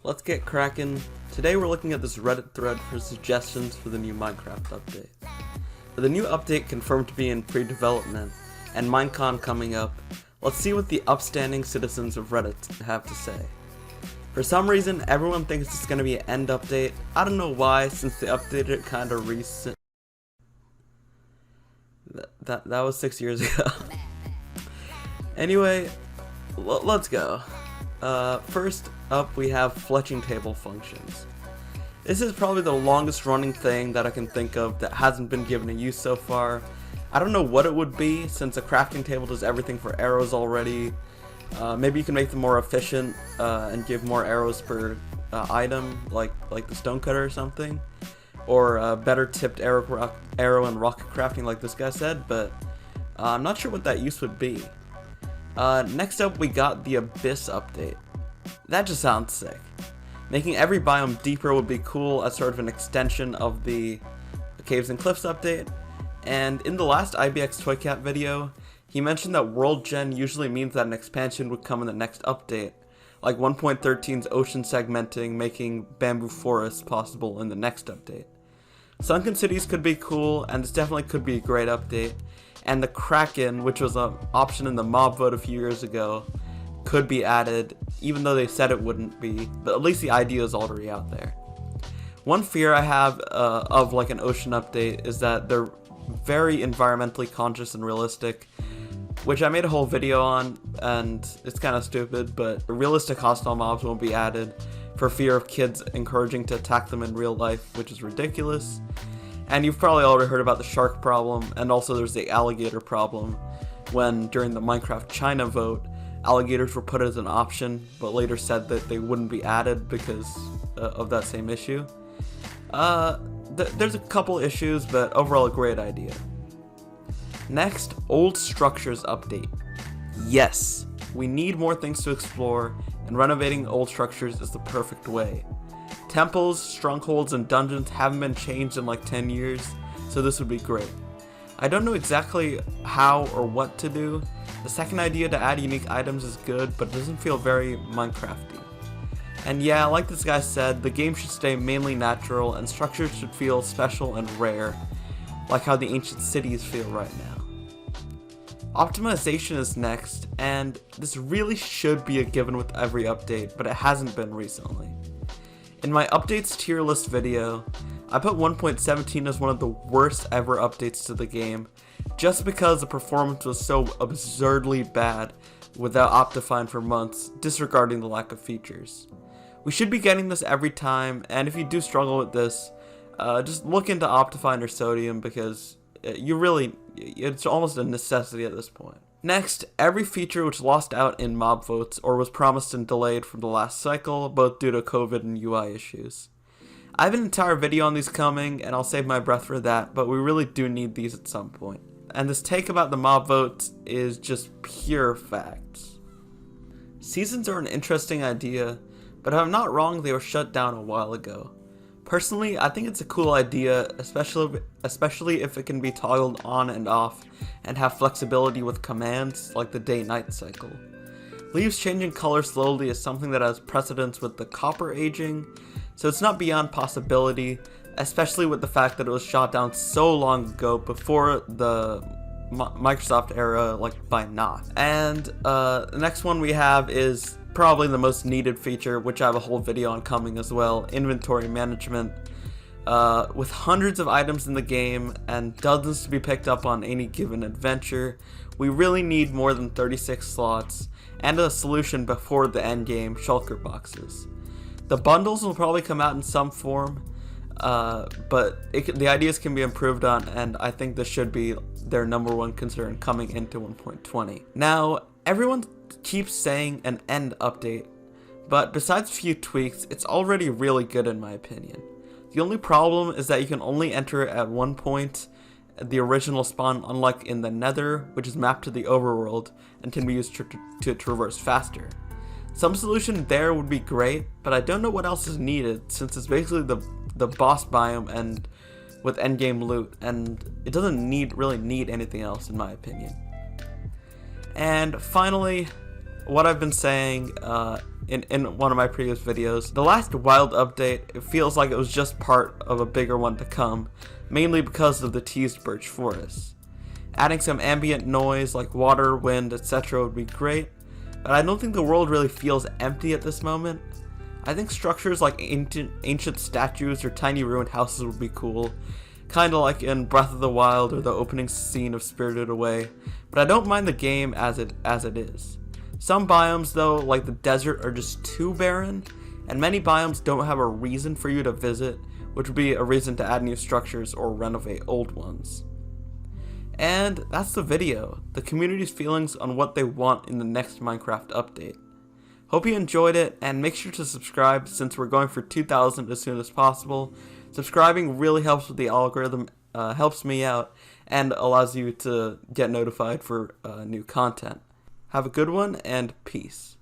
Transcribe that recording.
let's get cracking. Today we're looking at this Reddit thread for suggestions for the new Minecraft update. With the new update confirmed to be in pre-development, and Minecon coming up, let's see what the upstanding citizens of Reddit have to say. For some reason, everyone thinks it's going to be an end update. I don't know why, since they updated it kind of recent. That was 6 years ago. Anyway, let's go. First up, we have fletching table functions. This is probably the longest running thing that I can think of that hasn't been given a use so far. I don't know what it would be, since a crafting table does everything for arrows already. Maybe you can make them more efficient and give more arrows per item, like the stonecutter or something. Or better tipped arrow and rocket crafting like this guy said, but I'm not sure what that use would be. Next up, we got the Abyss update. That just sounds sick. Making every biome deeper would be cool as sort of an extension of the Caves and Cliffs update. And in the last IBX Toycat video, he mentioned that World Gen usually means that an expansion would come in the next update, like 1.13's ocean segmenting making bamboo forests possible in the next update. Sunken cities could be cool, and this definitely could be a great update. And the Kraken, which was an option in the mob vote a few years ago, could be added, even though they said it wouldn't be, but at least the idea is already out there. One fear I have of like an ocean update is that they're very environmentally conscious and realistic, which I made a whole video on, and it's kind of stupid, but realistic hostile mobs won't be added for fear of kids encouraging to attack them in real life, which is ridiculous. And you've probably already heard about the shark problem, and also there's the alligator problem, when during the Minecraft China vote, alligators were put as an option, but later said that they wouldn't be added because of that same issue. There's a couple issues, but overall a great idea. Next, old structures update. Yes, we need more things to explore, and renovating old structures is the perfect way. Temples, strongholds, and dungeons haven't been changed in like 10 years, so this would be great. I don't know exactly how or what to do. The second idea to add unique items is good, but it doesn't feel very Minecrafty. And yeah, like this guy said, the game should stay mainly natural, and structures should feel special and rare, like how the ancient cities feel right now. Optimization is next, and this really should be a given with every update, but it hasn't been recently. In my updates tier list video, I put 1.17 as one of the worst ever updates to the game, just because the performance was so absurdly bad without Optifine for months, disregarding the lack of features. We should be getting this every time, and if you do struggle with this, just look into Optifine or Sodium, because it's almost a necessity at this point. Next, every feature which lost out in mob votes or was promised and delayed from the last cycle, both due to COVID and UI issues. I have an entire video on these coming, and I'll save my breath for that, but we really do need these at some point. And this take about the mob votes is just pure facts. Seasons are an interesting idea, but if I'm not wrong, they were shut down a while ago. Personally, I think it's a cool idea, especially if it can be toggled on and off and have flexibility with commands like the day-night cycle. Leaves changing color slowly is something that has precedence with the copper aging, so it's not beyond possibility, especially with the fact that it was shot down so long ago before the Microsoft era, like by not. And the next one we have is probably the most needed feature, which I have a whole video on coming as well, inventory management. With hundreds of items in the game and dozens to be picked up on any given adventure, we really need more than 36 slots and a solution before the endgame shulker boxes. The bundles will probably come out in some form, but the ideas can be improved on, and I think this should be their #1 concern coming into 1.20. Now, everyone keeps saying an end update, but besides a few tweaks, it's already really good in my opinion. The only problem is that you can only enter it at one point, the original spawn, unlike in the Nether, which is mapped to the overworld and can be used to traverse faster. Some solution there would be great, but I don't know what else is needed, since it's basically the boss biome and with endgame loot, and it doesn't really need anything else in my opinion. And finally, what I've been saying, in one of my previous videos. The last wild update, it feels like it was just part of a bigger one to come, mainly because of the teased birch forest. Adding some ambient noise like water, wind, etc. would be great, but I don't think the world really feels empty at this moment. I think structures like ancient statues or tiny ruined houses would be cool, kinda like in Breath of the Wild or the opening scene of Spirited Away, but I don't mind the game as it is. Some biomes though, like the desert, are just too barren, and many biomes don't have a reason for you to visit, which would be a reason to add new structures or renovate old ones. And that's the video, the community's feelings on what they want in the next Minecraft update. Hope you enjoyed it, and make sure to subscribe since we're going for 2,000 as soon as possible. Subscribing really helps with the algorithm, helps me out, and allows you to get notified for new content. Have a good one, and peace.